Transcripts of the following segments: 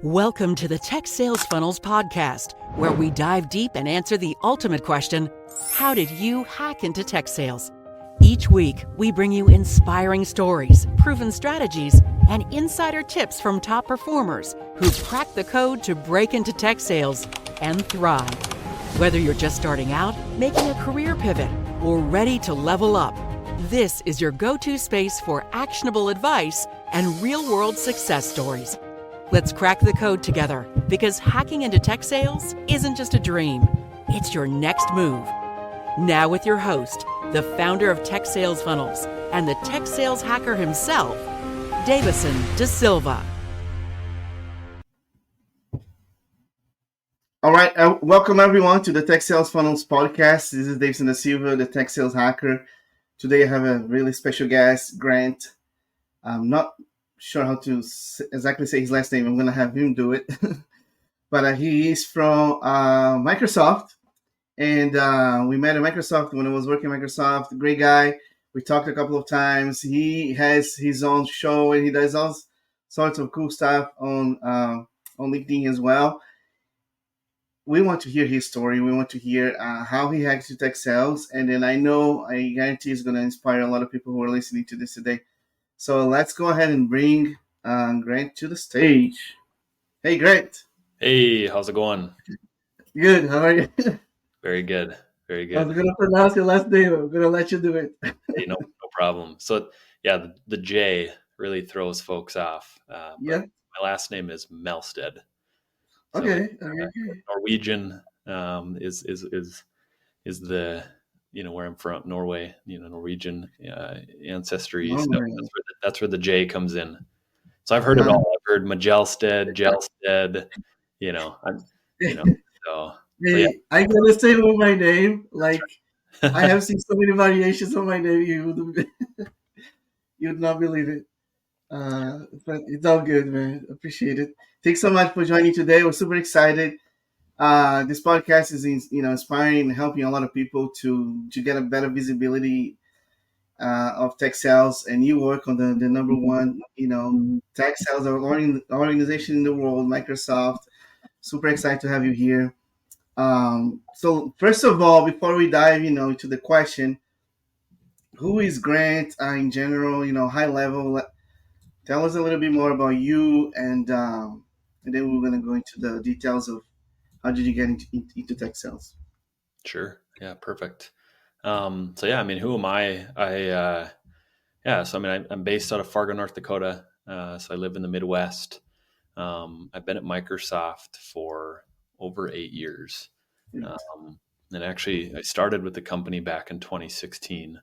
Welcome to the Tech Sales Funnels podcast, where we dive deep and answer the ultimate question, how did you hack into tech sales? Each week, we bring you inspiring stories, proven strategies, and insider tips from top performers who've cracked the code to break into tech sales and thrive. Whether you're just starting out, making a career pivot, or ready to level up, this is your go-to space for actionable advice and real-world success stories. Let's crack the code together, because hacking into tech sales isn't just a dream, it's your next move. Now with your host, the founder of Tech Sales Funnels and the tech sales hacker himself, Davison De Silva. All right, welcome everyone to the Tech Sales Funnels podcast. This is Davison De Silva, the tech sales hacker. Today I have a really special guest, Grant. I'm not sure how to exactly say his last name. I'm going to have him do it. But he is from Microsoft. And we met at Microsoft when I was working at Microsoft. Great guy. We talked a couple of times. He has his own show and he does all sorts of cool stuff on LinkedIn as well. We want to hear his story. We want to hear how he hacks to tech sales. And then I guarantee it's going to inspire a lot of people who are listening to this today. So let's go ahead and bring Grant to the stage. Hey, Grant. Hey, how's it going? Good. How are you? Very good. Very good. I was going to pronounce your last name. I'm going to let you do it. Hey, no problem. So, yeah, the J really throws folks off. Yeah. My last name is Melstead. So, okay. Norwegian is the where I'm from, Norway. Norwegian ancestry. Oh, so that's where the J comes in. So I've heard it all. I've heard Mjelstad, Mjelstad. So. Hey, yeah. I gotta say with my name, like I have seen so many variations of my name, you would not believe it. But it's all good, man. Appreciate it. Thanks so much for joining today. We're super excited. This podcast is inspiring and helping a lot of people to get a better visibility of tech sales, and you work on the number one tech sales organization in the world, Microsoft. Super excited to have you here. So first of all, before we dive into the question, who is Grant in general, high level? Tell us a little bit more about you, and then we're going to go into the details of how did you get into tech sales. Sure. Yeah, perfect. So yeah, who am I? I'm based out of Fargo, North Dakota. So I live in the Midwest. I've been at Microsoft for over 8 years. And actually I started with the company back in 2016,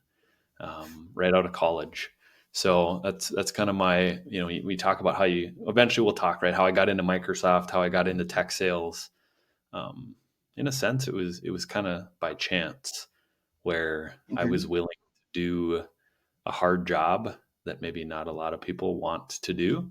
right out of college. So that's kind of my, we talk about eventually we'll talk, right? How I got into Microsoft, how I got into tech sales. In a sense, it was kind of by chance where I was willing to do a hard job that maybe not a lot of people want to do.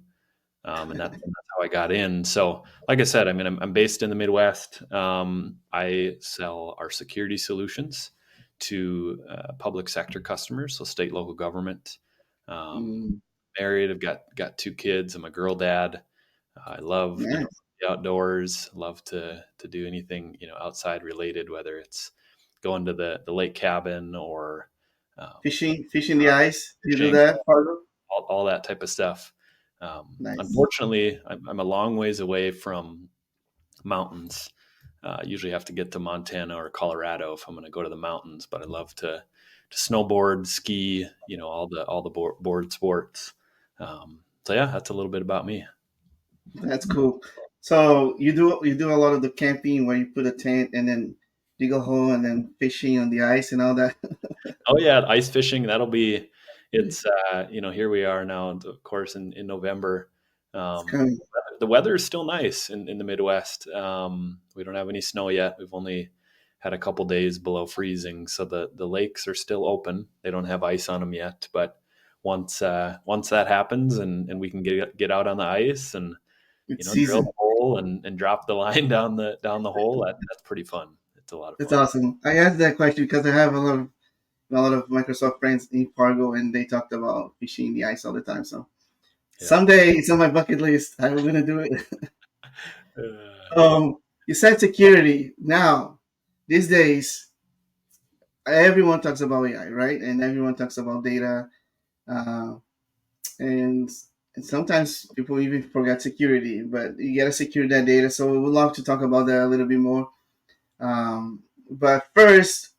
And that's how I got in. So like I said, I'm based in the Midwest. I sell our security solutions to public sector customers, so state, local government. Married, I've got 2 kids. I'm a girl dad. I love the outdoors, love to do anything, outside related, whether it's going to the lake cabin or fishing the ice. You do that, Fargo? All that type of stuff. Nice. Unfortunately, I'm a long ways away from mountains. Usually have to get to Montana or Colorado if I'm going to go to the mountains, but I love to snowboard, ski, all the board sports. So yeah, that's a little bit about me. That's cool. So you do a lot of the camping where you put a tent and then dig a hole and then fishing on the ice and all that. Oh yeah, ice fishing. It's here we are now, of course, in November. The weather is still nice in the Midwest. We don't have any snow yet. We've only had a couple days below freezing, so the lakes are still open. They don't have ice on them yet, but once that happens and we can get out on the ice and drill the hole and drop the line down the hole, that's pretty fun. It's a lot of fun. It's awesome. I asked that question because I have a lot of Microsoft friends in Fargo, and they talked about fishing the ice all the time. So someday it's on my bucket list. I'm going to do it. You said security. Now, these days, everyone talks about AI, right? And everyone talks about data. Uh, and and sometimes people even forget security, but you gotta secure that data. So we would love to talk about that a little bit more. But first,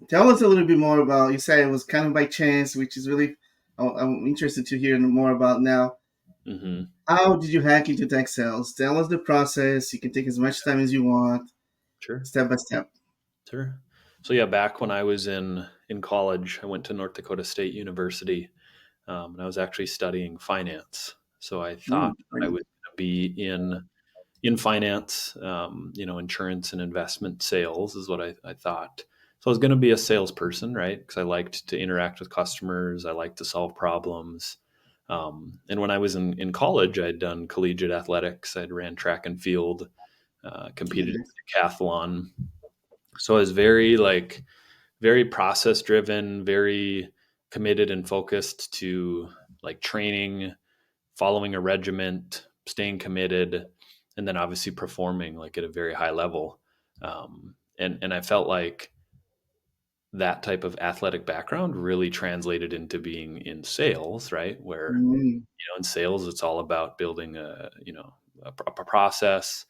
tell us a little bit more about. You said it was kind of by chance, which is really I'm interested to hear more about now. Hmm. How did you hack into tech sales? Tell us the process. You can take as much time as you want, Sure. step by step. Sure. So yeah, back when I was in college, I went to North Dakota State University, and I was actually studying finance. So I thought I Brilliant. was going to be in finance, insurance and investment sales is what I thought. So I was going to be a salesperson, right? Because I liked to interact with customers. I liked to solve problems. And when I was in college, I'd done collegiate athletics. I'd ran track and field, competed in decathlon. So I was very process driven, very committed and focused to like training, following a regiment, staying committed, and then obviously performing like at a very high level. And I felt like that type of athletic background really translated into being in sales, right? Where Mm, in sales, it's all about building a process,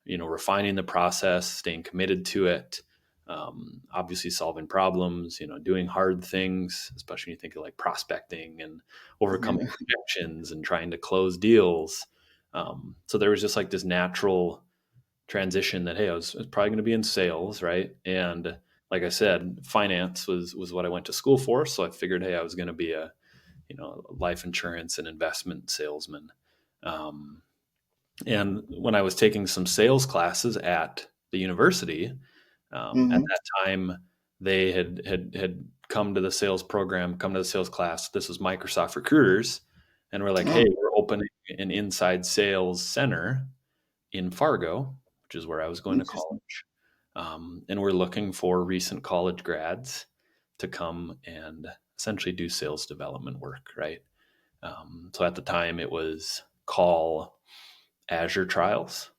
refining the process, staying committed to it. Obviously solving problems, doing hard things, especially when you think of like prospecting and overcoming yeah. objections and trying to close deals. So there was just like this natural transition that, hey, I was probably going to be in sales, right? And like I said, finance was what I went to school for. So I figured, hey, I was going to be a life insurance and investment salesman. Um, and when I was taking some sales classes at the university, at Mm-hmm. that time, they had come to the sales program, come to the sales class. This was Microsoft Recruiters, and we're like, hey, Oh, we're opening an inside sales center in Fargo, which is where I was going to interesting. college, and we're looking for recent college grads to come and essentially do sales development work, right? So at the time, it was call Azure trials.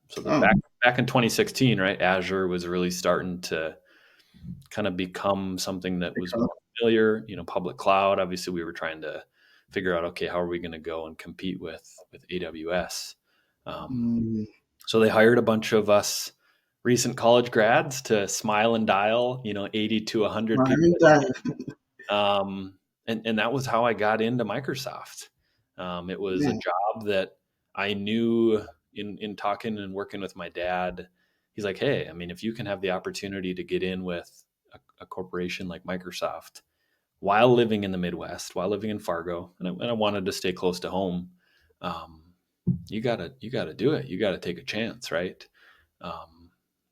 So the Oh, back in 2016, right? Azure was really starting to kind of become something that was more familiar. Public cloud. Obviously, we were trying to figure out, okay, how are we going to go and compete with AWS? Um, mm, so they hired a bunch of us recent college grads to smile and dial, 80 to 100 people. I'm done. And that was how I got into Microsoft. It was a Yeah. job that I knew in talking and working with my dad. He's like, hey, I mean, if you can have the opportunity to get in with a corporation like Microsoft while living in the Midwest, while living in Fargo, and I wanted to stay close to home, um, you gotta do it. You gotta take a chance, right?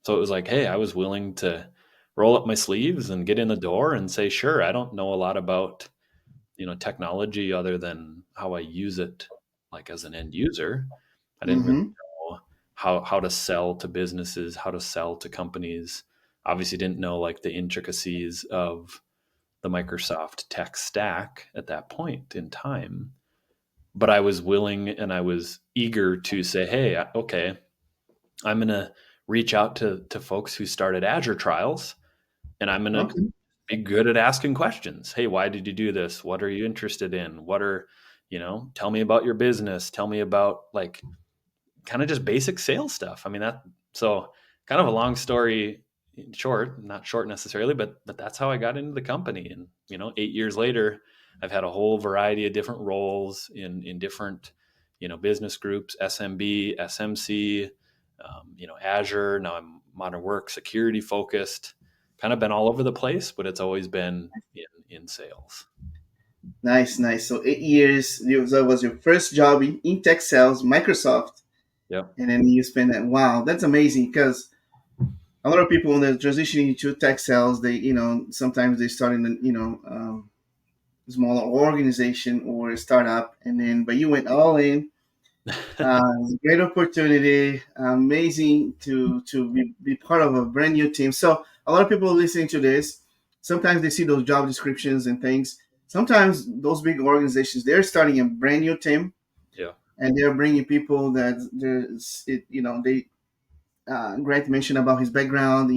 So it was like, hey, I was willing to roll up my sleeves and get in the door and say, sure, I don't know a lot about technology other than how I use it like as an end user. I didn't really Mm-hmm. know how to sell to businesses, how to sell to companies. Obviously didn't know like the intricacies of the Microsoft tech stack at that point in time. But I was willing and I was eager to say, hey, okay, I'm going to reach out to folks who started Azure trials, and I'm going to Okay. be good at asking questions. Hey, why did you do this? What are you interested in? What are, tell me about your business. Tell me about like kind of just basic sales stuff. I mean, so kind of a long story short, not short necessarily, but that's how I got into the company. And, 8 years later, I've had a whole variety of different roles in different, business groups, SMB, SMC, Azure. Now I'm modern work, security focused, kind of been all over the place, but it's always been in sales. Nice, nice. So 8 years. That was your first job in tech sales, Microsoft, Yep. and then you spend that. Wow, that's amazing. Because a lot of people when they're transitioning into tech sales, they sometimes they start in smaller organization or a startup, and then but you went all in. It's a great opportunity. Amazing to be part of a brand new team. So a lot of people listening to this, sometimes they see those job descriptions and things. Sometimes those big organizations they're starting a brand new team, Yeah. and they're bringing people that there's it. They Grant mentioned about his background.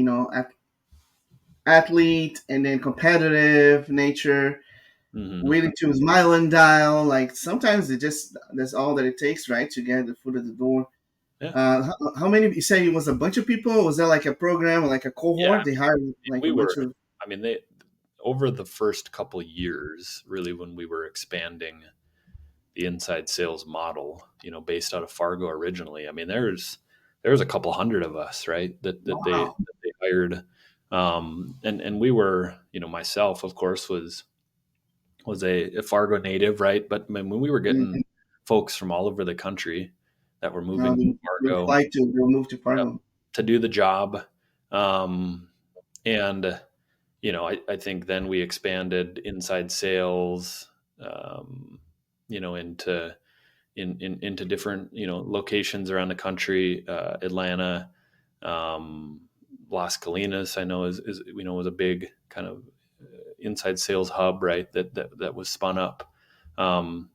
Athlete and then competitive nature, Hmm. willing to smile and dial. Like sometimes that's all that it takes, right, to get the foot at the door. Yeah. How many? You say it was a bunch of people? Was there like a program, or like a Yeah. cohort? They hired like We a were, bunch of. I mean, they, over the first couple years, really, when we were expanding the inside sales model, based out of Fargo originally. I mean, there's a couple hundred of us, right? Wow. That they hired, and we were, myself, of course, was a Fargo native, right? But I mean, when we were getting Mm-hmm. folks from all over the country that were Now moving to they'll Fargo, fly to they'll move to yep, Fargo. to do the job, and I think then we expanded inside sales, um, into into different locations around the country. Atlanta, um, Las Colinas, I know is was a big kind of inside sales hub, right? That was spun up, um,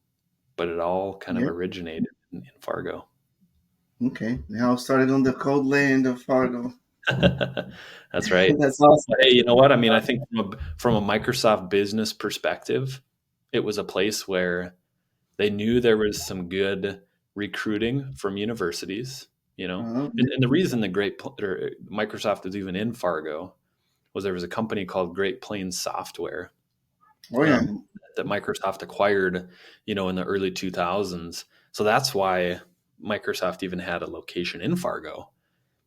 but it all kind of Yeah. originated in Fargo. Okay. Now started on the cold land of Fargo. That's right. That's awesome. But hey, you know what? I mean, I think from a Microsoft business perspective, it was a place where they knew there was some good recruiting from universities, and the reason Microsoft was even in Fargo was there was a company called Great Plains Software, Oh yeah. um, that Microsoft acquired, in the early 2000s. So that's why Microsoft even had a location in Fargo.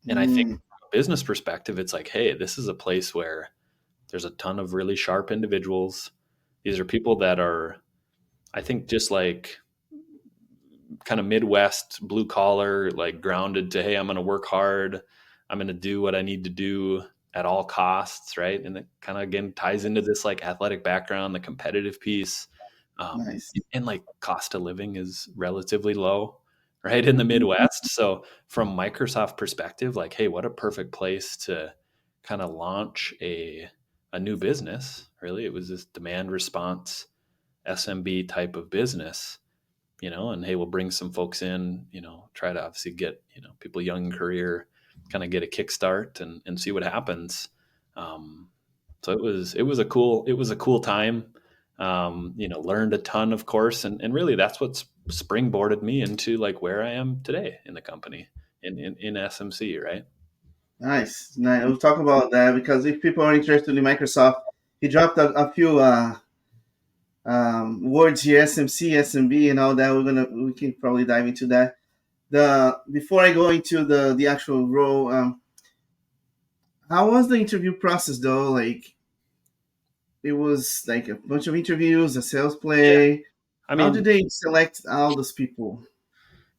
And I think Mm, from a business perspective, it's like, hey, this is a place where there's a ton of really sharp individuals. These are people that are, I think, just like kind of Midwest blue collar, like grounded to, hey, I'm going to work hard. I'm going to do what I need to do at all costs. Right. And it kind of, again, ties into this like athletic background, the competitive piece. nice. And like cost of living is relatively low, right, in the Mhm. Midwest. So from Microsoft perspective, like, hey, what a perfect place to kind of launch a new business. Really, it was this demand response SMB type of business, and hey, we'll bring some folks in, try to obviously get, people young in career, kind of get a kickstart and see what happens. Um, so it was a cool time. Learned a ton, of course, and really that's what springboarded me into like where I am today in the company in SMC, right? Nice. Nice. We'll talk about that because if people are interested in Microsoft, he dropped a few words here, SMC, SMB, and all that. We can probably dive into that. The Before I go into the actual role, how was the interview process though? Like it was like a bunch of interviews, a sales Yeah. play. I How did mean, they select all those people?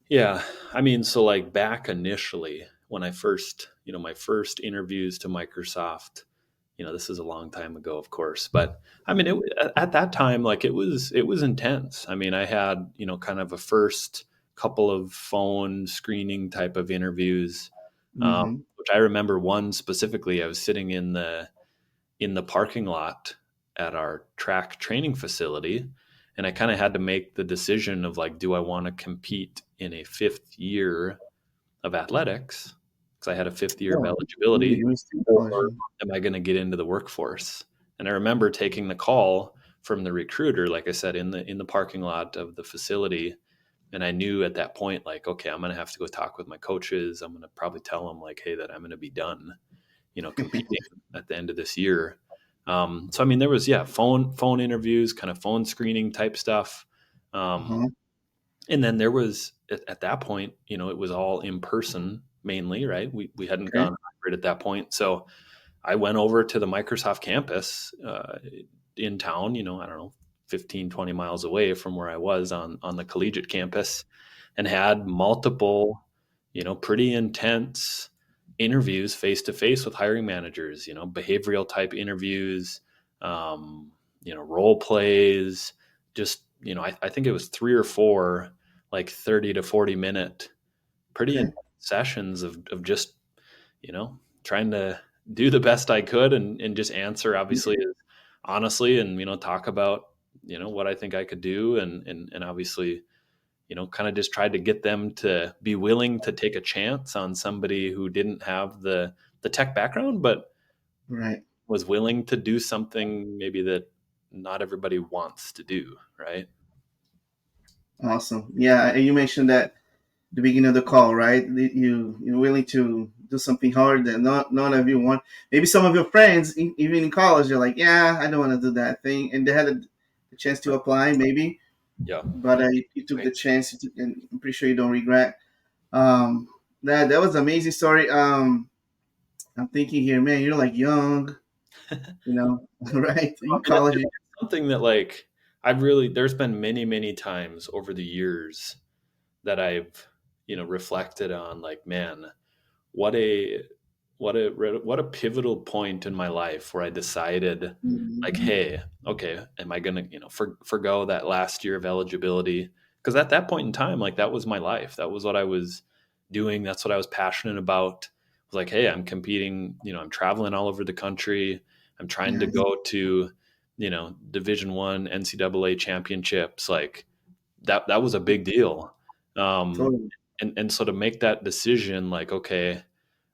yeah. I mean, so like back initially when I first, my first interviews to Microsoft, this is a long time ago, of course, but I mean, at that time, like it was intense. I mean, I had, kind of a first couple of phone screening type of interviews, Mm-hmm. which I remember one specifically. I was sitting in the parking lot at our track training facility, and I kind of had to make the decision of like, do I want to compete in a fifth year of athletics because I had a fifth year of Oh, eligibility, you missed the college. or am I going to get into the workforce? And I remember taking the call from the recruiter, like I said, in the parking lot of the facility. And I knew at that point, like, okay, I'm going to have to go talk with my coaches. I'm going to probably tell them like, hey, that I'm going to be done, competing at the end of this year. So I mean, there was phone interviews, kind of phone screening type stuff, Uh-huh. and then there was at that point, it was all in person mainly, right? We hadn't Okay. gone hybrid at that point, so I went over to the Microsoft campus in town, I don't know, 15, 20 miles away from where I was on the collegiate campus, and had multiple, pretty intense interviews face to face with hiring managers, behavioral type interviews, role plays, just, I think it was 3 or 4, like 30 to 40 minute, pretty Okay. intense sessions of just, trying to do the best I could and just answer obviously honestly and talk about what I think I could do and obviously kind of just tried to get them to be willing to take a chance on somebody who didn't have the tech background, but Right. was willing to do something maybe that not everybody wants to do, right? Awesome. Yeah, and you mentioned that at the beginning of the call, right? You're willing to do something hard that not none of you want. Maybe some of your friends, even in college, you're like, yeah, I don't want to do that thing, and they had the chance to apply, maybe, Yeah. but you took the Right. chance, and I'm pretty sure you don't regret. Um, that was an amazing story. I'm thinking here, man, you're like young, right? In I mean, college. it's something that there's been many, many times over the years that I've, reflected on, like, man, what a what a pivotal point in my life where I decided, like, Mhm. hey, okay, am I gonna, forgo that last year of eligibility? Because at that point in time, like, that was my life. That was what I was doing. That's what I was passionate about. I was like, hey, I'm competing. I'm traveling all over the country. I'm trying to Yes, go to, Division I NCAA championships. Like, that was a big deal. Um, totally. and so to make that decision, like, okay,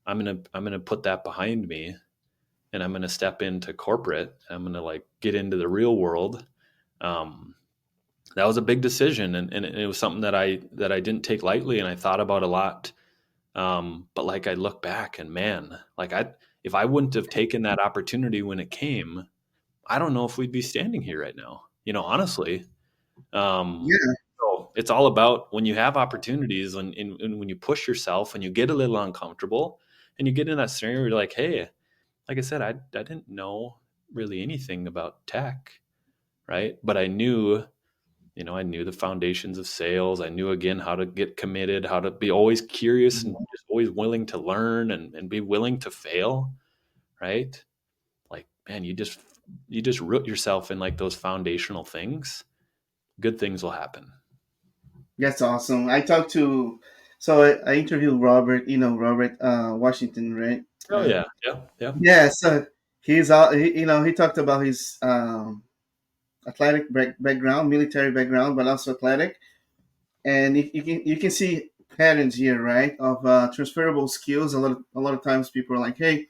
I'm gonna put that behind me, and I'm gonna step into corporate. I'm gonna, like, get into the real world. Um, that was a big decision, and it was something that I didn't take lightly, and I thought about a lot. But, like, I look back and, man, like, if I wouldn't have taken that opportunity when it came, I don't know if we'd be standing here right now. Honestly. Um, Yeah, so it's all about when you have opportunities, and when you push yourself, and you get a little uncomfortable, and you get in that scenario where you're like, hey, like I said, I didn't know really anything about tech, right? But I knew the foundations of sales. I knew, again, how to get committed, how to be always curious and just always willing to learn, and be willing to fail, right? Like, man, you just root yourself in, like, those foundational things. Good things will happen. that's awesome. I interviewed Robert, Robert Washington, right? Oh yeah, yeah, yeah, Yeah, so he talked about his athletic background, military background, but also athletic, and you can see patterns here, right, of transferable skills. A lot of times people are like, hey,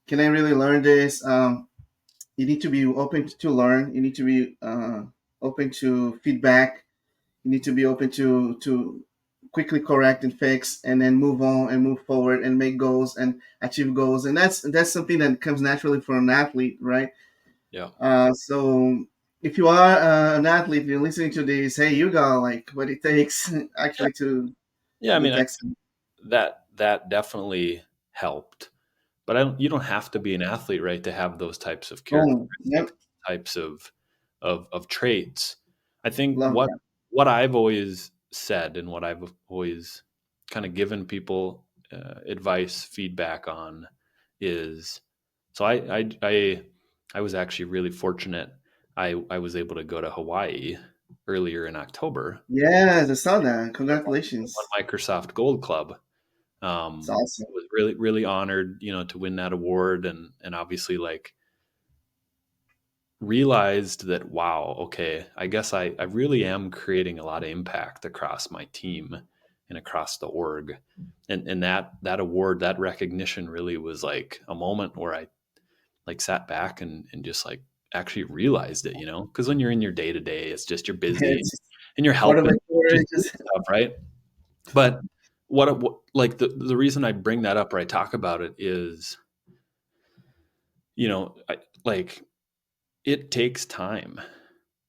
can I really learn this? You need to be open to learn. You need to be open to feedback. You need to be open to quickly correct and fix, and then move on and move forward and make goals and achieve goals. And that's something that comes naturally for an athlete, right? yeah. So if you are an athlete, you're listening to this, hey, you got like what it takes Yeah. actually to Yeah, I be mean, Texan. that definitely helped. But you don't have to be an athlete, right, to have those types of Oh, yep, characteristics, types of traits. I think love what that. what I've always said, and what I've always kind of given people advice, feedback on, is, so I was actually really fortunate. I was able to go to Hawaii earlier in October. Yes, I saw that. I won Congratulations. Microsoft Gold Club. It's awesome. Was really, really honored, to win that award, and obviously, like, realized that, wow, okay, I guess I really am creating a lot of impact across my team and across the org. And that award, that recognition, really was like a moment where I, like, sat back and just, like, actually realized it, because when you're in your day to day, it's just, you're busy, It's and you're part of helping, my just story. doing Just stuff, right? But like, the reason I bring that up, or I talk about it, is, like, it takes time.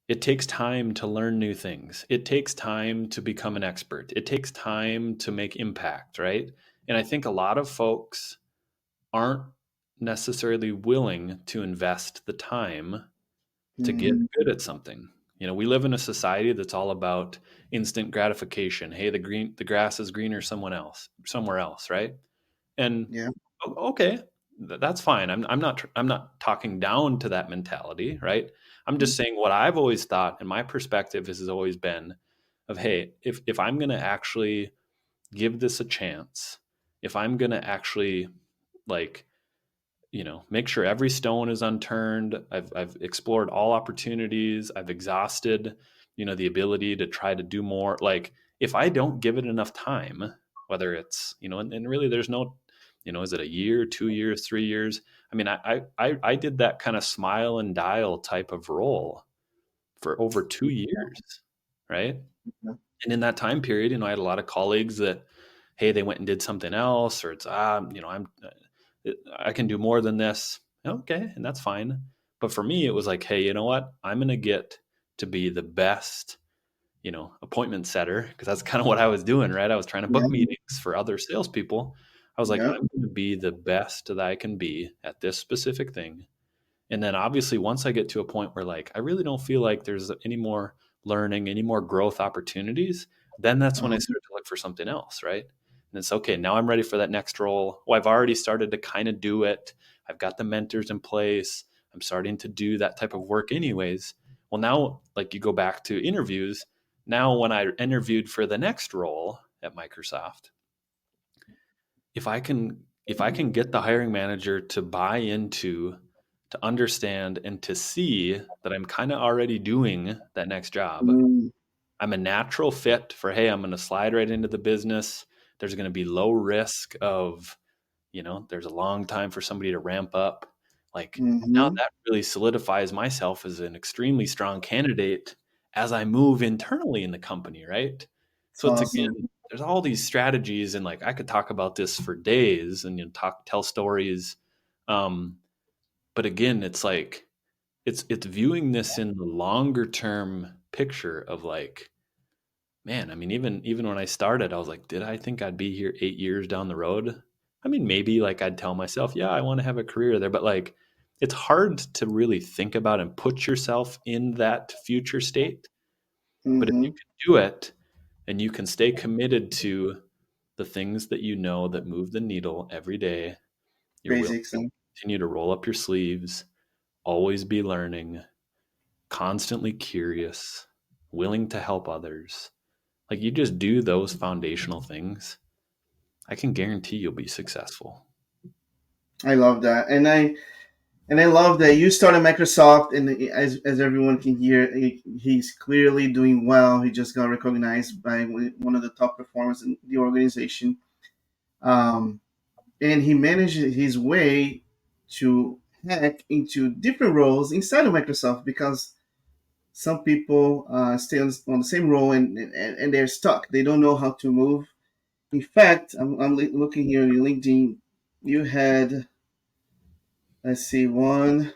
It takes time to learn new things. It takes time to become an expert. It takes time to make impact, right? And I think a lot of folks aren't necessarily willing to invest the time to get Mhm. good at something. We live in a society that's all about instant gratification. Hey, the grass is greener somewhere else, right? And Yeah. okay, that's fine. I'm not talking down to that mentality, right? I'm just saying what I've always thought, and my perspective has always been of, hey, if I'm going to actually give this a chance, if I'm going to actually, like, make sure every stone is unturned, I've explored all opportunities, I've exhausted, the ability to try to do more. Like if I don't give it enough time, whether it's, and really there's no, is it a year, 2 years, 3 years? I mean, I did that kind of smile and dial type of role for over 2 years, right? Yeah. And in that time period, I had a lot of colleagues that, hey, they went and did something else, or it's, I can do more than this. Okay. And that's fine. But for me, it was like, hey, you know what? I'm going to get to be the best, appointment setter, because that's kind of what I was doing, right? I was trying to book Yeah. meetings for other salespeople. I was like, Yeah. I'm going to be the best that I can be at this specific thing. And then obviously once I get to a point where like, I really don't feel like there's any more learning, any more growth opportunities, then that's when I start to look for something else, right? And it's okay, now I'm ready for that next role. Well, I've already started to kind of do it. I've got the mentors in place. I'm starting to do that type of work anyways. Well, now like you go back to interviews. Now when I interviewed for the next role at Microsoft, if I can get the hiring manager to buy into, to understand, and to see that I'm kind of already doing that next job, Mm, I'm a natural fit for, hey, I'm going to slide right into the business. There's going to be low risk of, there's a long time for somebody to ramp up. Like now mhm. that really solidifies myself as an extremely strong candidate as I move internally in the company, right? It's So it's, again, awesome. there's all these strategies, and like I could talk about this for days and tell stories. Um, but again, it's like it's viewing this in the longer term picture of like, man, I mean, even when I started, I was like, did I think I'd be here 8 years down the road? I mean, maybe like I'd tell myself, yeah, I want to have a career there, but like it's hard to really think about and put yourself in that future state. But if you Mhm. can do it and you can stay committed to the things that that move the needle every day, you're willing Basics to and continue to roll up your sleeves, always be learning, constantly curious, willing to help others. Like you just do those foundational things, I can guarantee you'll be successful. I love that. And I love that you started Microsoft, and as everyone can hear, he's clearly doing well. He just got recognized by one of the top performers in the organization, um, and he managed his way to hack into different roles inside of Microsoft, because some people stay on the same role, and they're stuck. They don't know how to move. In fact, I'm looking here on your LinkedIn. You had, let's see, one,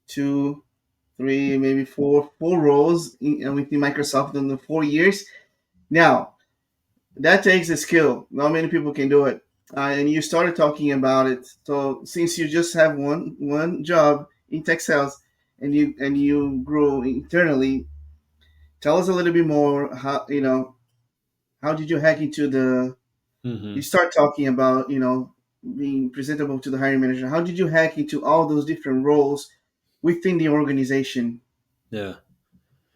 two, three, maybe four roles within Microsoft in the 4 years. Now, that takes a skill. Not many people can do it. And you started talking about it. So since you just have one job in tech sales, and you grow internally, tell us a little bit more. How did you hack into the? You Hmm. start talking about being presentable to the hiring manager. How did you hack into all those different roles within the organization? Yeah.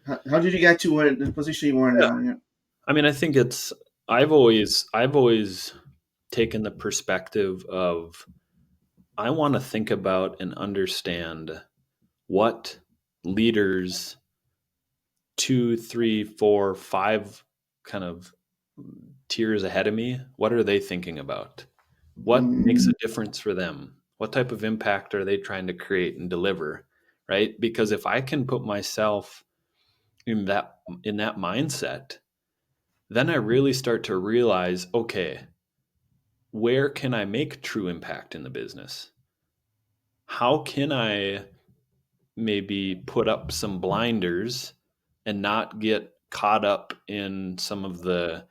How did you get to where the position you are Yeah. now? Yeah. I mean, I think I've always taken the perspective of I want to think about and understand what leaders 2, 3, 4, 5 kind of tiers ahead of me, what are they thinking about? What makes Mm, a difference for them? What type of impact are they trying to create and deliver? Right? Because if I can put myself in that mindset, then I really start to realize, okay, where can I make true impact in the business? How can I maybe put up some blinders and not get caught up in some of the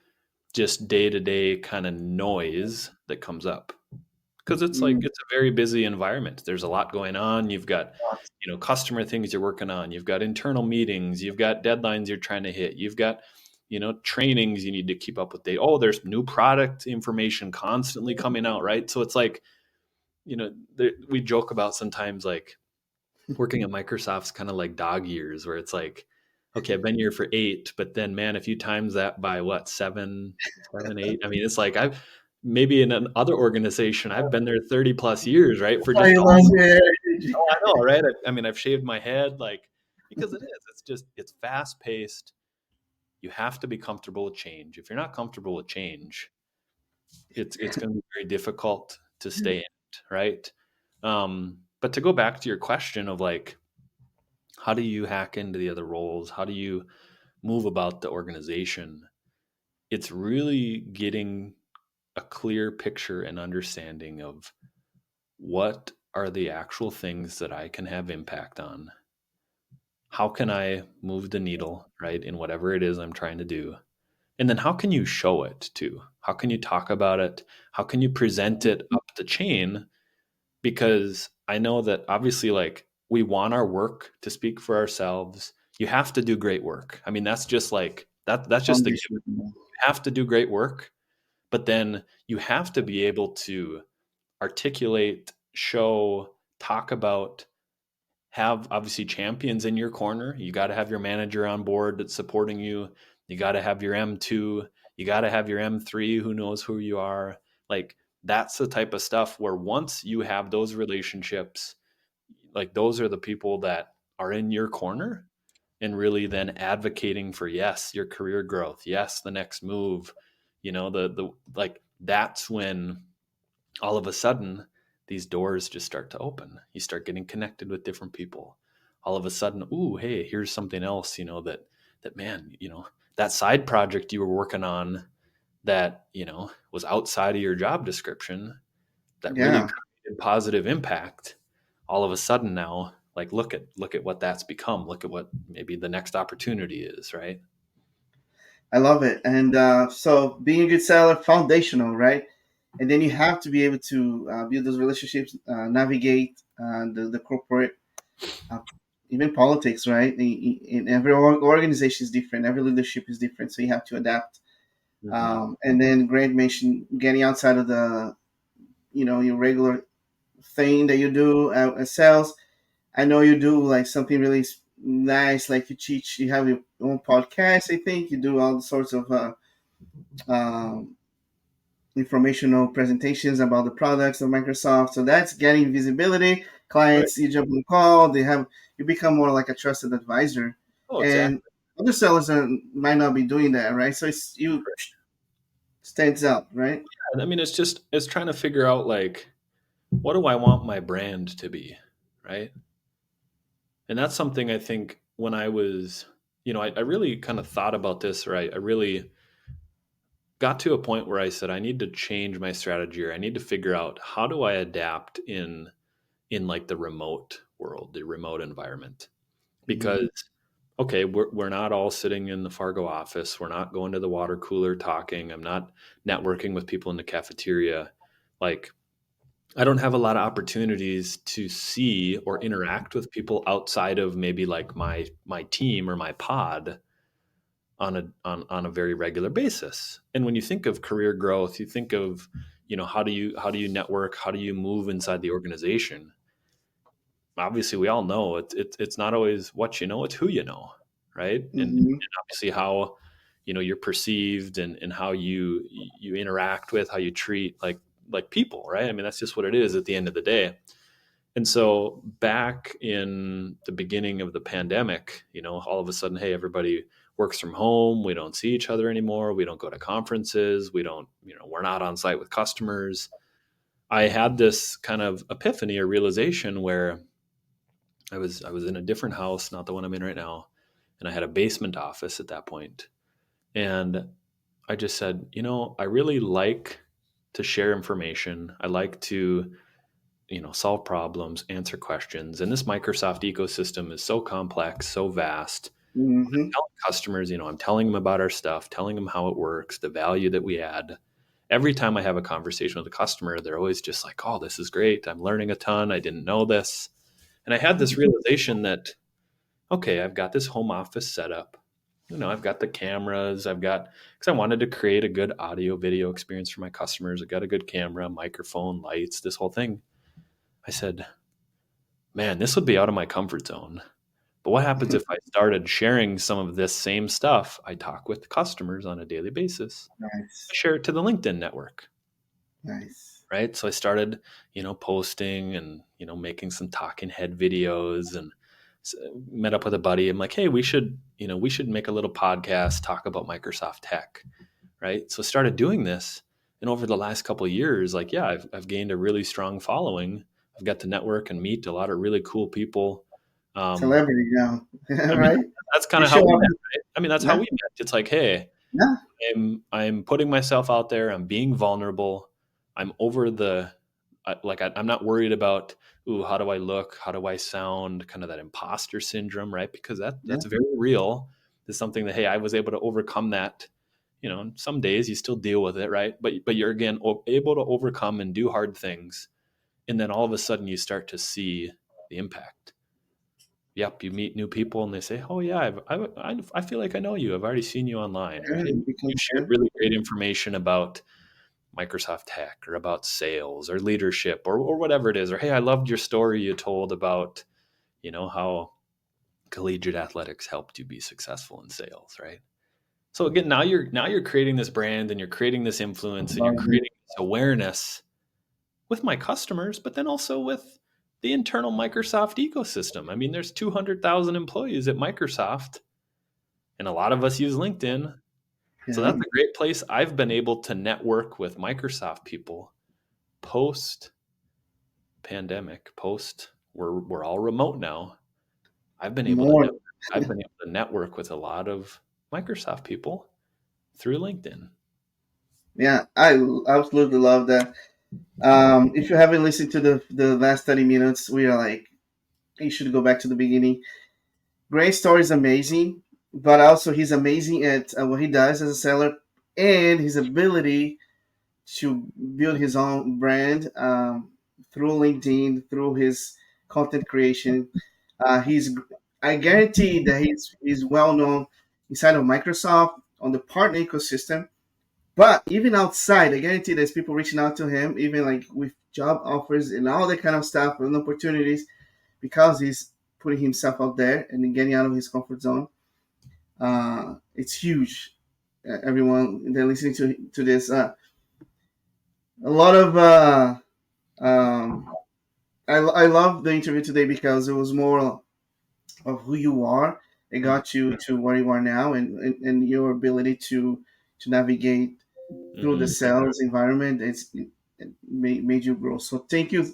just day-to-day kind of noise that comes up? Because it's like mm, it's a very busy environment. There's a lot going on. You've got, customer things you're working on. You've got internal meetings. You've got deadlines you're trying to hit. You've got, trainings you need to keep up with. There's new product information constantly coming out, right? So it's like, we joke about sometimes like working at Microsoft's kind of like dog years, where it's like, okay, I've been here for 8, but then man, if you times that by what, 7, 7, 8, I mean, it's like I've maybe in another organization, I've been there 30 plus years, right? For I just love it. oh, I know, right? I mean, I've shaved my head, like, because it is. It's fast paced. You have to be comfortable with change. If you're not comfortable with change, it's going to be very difficult to stay in it, right? But to go back to your question of like, how do you hack into the other roles? How do you move about the organization? It's really getting a clear picture and understanding of what are the actual things that I can have impact on. How can I move the needle, right, in whatever it is I'm trying to do? And then how can you show it too? How can you talk about it? How can you present it up the chain? Because I know that obviously, like, we want our work to speak for ourselves. You have to do great work. I mean, that's just like that's just the given. Foundation. You have to do great work, but then you have to be able to articulate, show, talk about, have obviously champions in your corner. You got to have your manager on board that's supporting you. You got to have your M2. You got to have your M3 who knows who you are. Like, that's the type of stuff where once you have those relationships, like, those are the people that are in your corner and really then advocating for, yes, your career growth, yes, the next move, the like, that's when all of a sudden these doors just start to open. You start getting connected with different people. All of a sudden, ooh, hey, here's something else, that man, that side project you were working on that, was outside of your job description that really Yeah, created positive impact. All of a sudden now, like, look at what that's become. Look at what maybe the next opportunity is, right? I love it. And so being a good seller, foundational, right? And then you have to be able to build those relationships, navigate the corporate, uh, even politics, right? In every organization is different, every leadership is different, so you have to adapt. Mm-hmm. And then Grant mentioned getting outside of the, your regular thing that you do as sales. I know you do like something really nice, like you teach, you have your own podcast. I think you do all sorts of um, informational presentations about the products of Microsoft. So that's getting visibility. Right. Clients, you jump on the call, you become more like a trusted advisor. Oh, And exactly. other sellers might not be doing that, right? So you stands out, right? I mean, it's trying to figure out, like, what do I want my brand to be, right? And that's something I think when I was, I really kind of thought about this, right? I really got to a point where I said I need to change my strategy, or I need to figure out how do I adapt in like the remote world, the remote environment. Mhm. Because okay, we're not all sitting in the Fargo office. We're not going to the water cooler talking. I'm not networking with people in the cafeteria. Like, I don't have a lot of opportunities to see or interact with people outside of maybe like my team or my pod on a very regular basis. And when you think of career growth, you think of, how do you network, how do you move inside the organization? Obviously, we all know it's not always what you know, it's who you know, right? And obviously how you're perceived, and how you interact with, how you treat, like people, right? I mean, that's just what it is at the end of the day. And so back in the beginning of the pandemic, all of a sudden, hey, everybody works from home. We don't see each other anymore. We don't go to conferences. We don't, we're not on site with customers. I had this kind of epiphany or realization where I was in a different house, not the one I'm in right now, and I had a basement office at that point. And I just said, I really like to share information. I like to solve problems, answer questions. And this Microsoft ecosystem is so complex, so vast. Hmm. Telling customers, I'm telling them about our stuff, telling them how it works, the value that we add. Every time I have a conversation with a customer, they're always just like, oh, this is great. I'm learning a ton. I didn't know this. And I had this realization that, okay, I've got this home office set up. I've got the cameras. Because I wanted to create a good audio video experience for my customers. I got a good camera, microphone, lights, this whole thing. I said, man, this would be out of my comfort zone. But what happens if I started sharing some of this same stuff I talk with customers on a daily basis? I Nice, share it to the LinkedIn network, nice. right? So I started, posting and, making some talking head videos. And met up with a buddy. I'm like, hey, we should make a little podcast, talk about Microsoft tech, right? So started doing this, and over the last couple of years, like, yeah, I've gained a really strong following. I've got to network and meet a lot of really cool people. Celebrity now, I mean, right? that's kind You of how show we up. met, right? I mean, that's how Yeah, we met. It's like, hey, yeah, I'm putting myself out there. I'm being vulnerable. I'm over the I'm not worried about, ooh, how do I look? How do I sound? Kind of that imposter syndrome, right? Because yeah. that's very real. It's something that, hey, I was able to overcome that. Some days you still deal with it, right? But you're again able to overcome and do hard things, and then all of a sudden you start to see the impact. Yep, you meet new people and they say, "Oh yeah, I feel like I know you. I've already seen you online." Or, Yeah, "Hey, it you becomes shared good. really great information about Microsoft Tech or about sales or leadership or whatever it is." Or, "Hey, I loved your story you told about, how collegiate athletics helped you be successful in sales," right? So again, now you're creating this brand and you're creating this influence and you're Love it. creating this awareness with my customers, but then also with the internal Microsoft ecosystem. I mean, there's 200,000 employees at Microsoft, and a lot of us use LinkedIn. So Yeah, that's a great place. I've been able to network with Microsoft people post pandemic, post we're all remote now. I've been able to more. network. I've been able to network with a lot of Microsoft people through LinkedIn. Yeah, I absolutely love that. If you haven't listened to the last 30 minutes, we are like, you should go back to the beginning. Grant's story is amazing, but also he's amazing at what he does as a seller and his ability to build his own brand through LinkedIn, through his content creation. He's, I guarantee that he's well known inside of Microsoft on the partner ecosystem, but even outside, I guarantee there's people reaching out to him, even like with job offers and all that kind of stuff and opportunities, because he's putting himself out there and getting out of his comfort zone. It's huge. Everyone that listening to this, a lot of I love the interview today because it was more of who you are. It got you to where you are now, and your ability to navigate through the Mm-hmm. sales environment. It made you grow. So thank you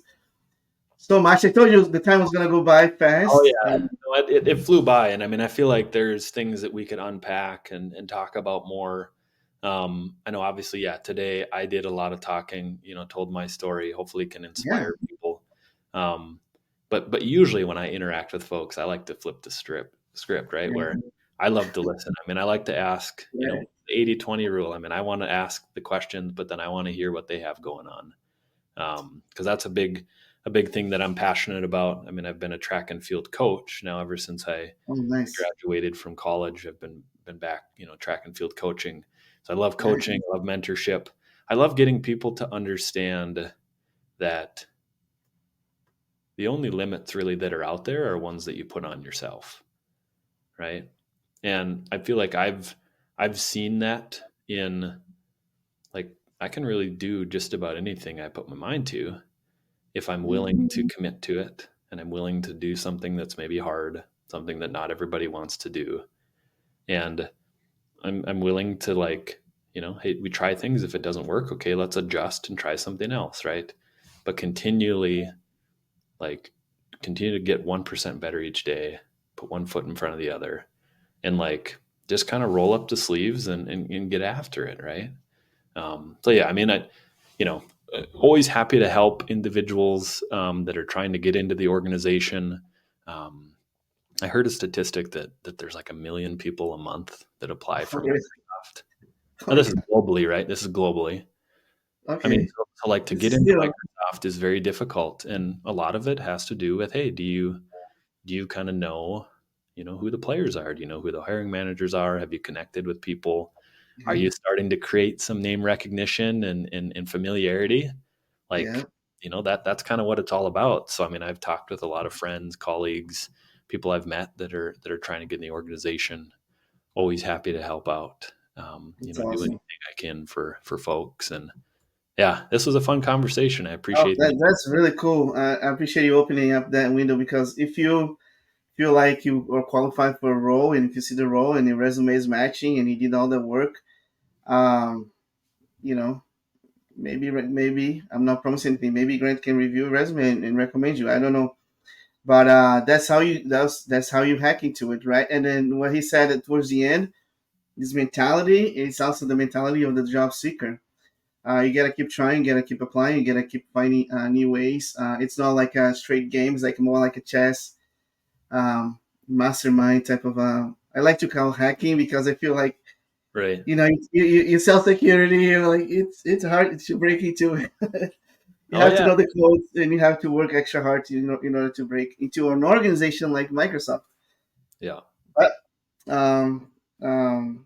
so much. I told you the time was gonna go by Oh fast. yeah, no, it flew by, and I mean, I feel like there's things that we could unpack and talk about more. I know, obviously, yeah. Today I did a lot of talking. Told my story. Hopefully, can Yeah, inspire people. Um, but usually when I interact with folks, I like to flip the script, right? yeah, Where I love to listen. I mean, I like to ask. right. The 80-20 rule. I mean, I want to ask the questions, but then I want to hear what they have going on. Because that's a big thing that I'm passionate about. I mean, I've been a track and field coach now ever since I Oh, nice. graduated from college. I've been back, track and field coaching. So I love Nice. coaching, I love mentorship. I love getting people to understand that the only limits really that are out there are ones that you put on yourself, right? And I feel like I've seen that in, like, I can really do just about anything I put my mind to if I'm willing to commit to it and I'm willing to do something that's maybe hard, something that not everybody wants to do. And I'm willing to, like, hey, we try things. If it doesn't work, okay, let's adjust and try something else, right? But like continue to get 1% better each day, put one foot in front of the other, and like just kind of roll up the sleeves and get after it, right? So yeah, I mean, you know, always happy to help individuals that are trying to get into the organization. Um, I heard a statistic that there's like 1 million people a month that apply for Okay. Microsoft. Now Oh, this is yeah. globally, right? This is globally. I mean, Okay. so like to get It's into still Microsoft is very difficult, and a lot of it has to do with, hey, do you kind of know, who the players are? Do you know who the hiring managers are? Have you connected with people? Are yeah, you starting to create some name recognition and familiarity? yeah. Like, that's kind of what it's all about. So, I mean, I've talked with a lot of friends, colleagues, people I've met that are trying to get in the organization. Always happy to help out. It's Do awesome. anything I can for folks. And yeah, this was a fun conversation. I Oh, appreciate the. that's really cool. I appreciate you opening up that window because if feel like you are qualified for a role, and if you see the role and your resume is matching and you did all the work, um, you know, maybe I'm not promising anything. Maybe Grant can review your resume and recommend you. I don't know, but that's how you hack into it, right? And then what he said towards the end, this mentality is also the mentality of the job seeker. You gotta keep trying, you gotta keep applying, you gotta keep finding new ways. It's not like a straight game; it's like more like a chess mastermind type of. I like to call hacking because I feel like Right. you self security. Like it's hard to break into it. You Oh have to yeah. know the codes, and you have to work extra hard to in order to break into an organization like Microsoft. Yeah. But um, um,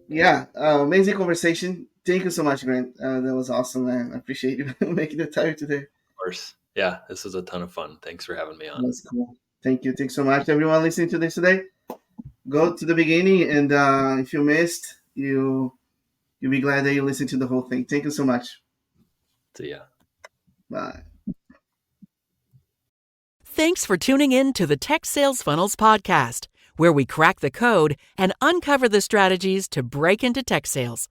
yeah, amazing conversation. Thank you so much, Grant. That was awesome, man. I appreciate you making the time today. Of course. Yeah. This was a ton of fun. Thanks for having me on. That's cool. Thank you. Thanks so much, everyone listening to this today. Go to the beginning, and if you missed, you'll be glad that you listened to the whole thing. Thank you so much. See ya. Bye. Thanks for tuning in to the Tech Sales Funnels podcast, where we crack the code and uncover the strategies to break into tech sales.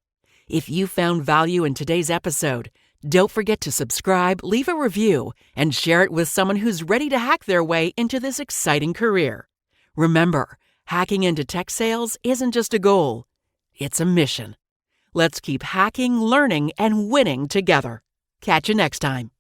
If you found value in today's episode, don't forget to subscribe, leave a review, and share it with someone who's ready to hack their way into this exciting career. Remember, hacking into tech sales isn't just a goal, it's a mission. Let's keep hacking, learning, and winning together. Catch you next time.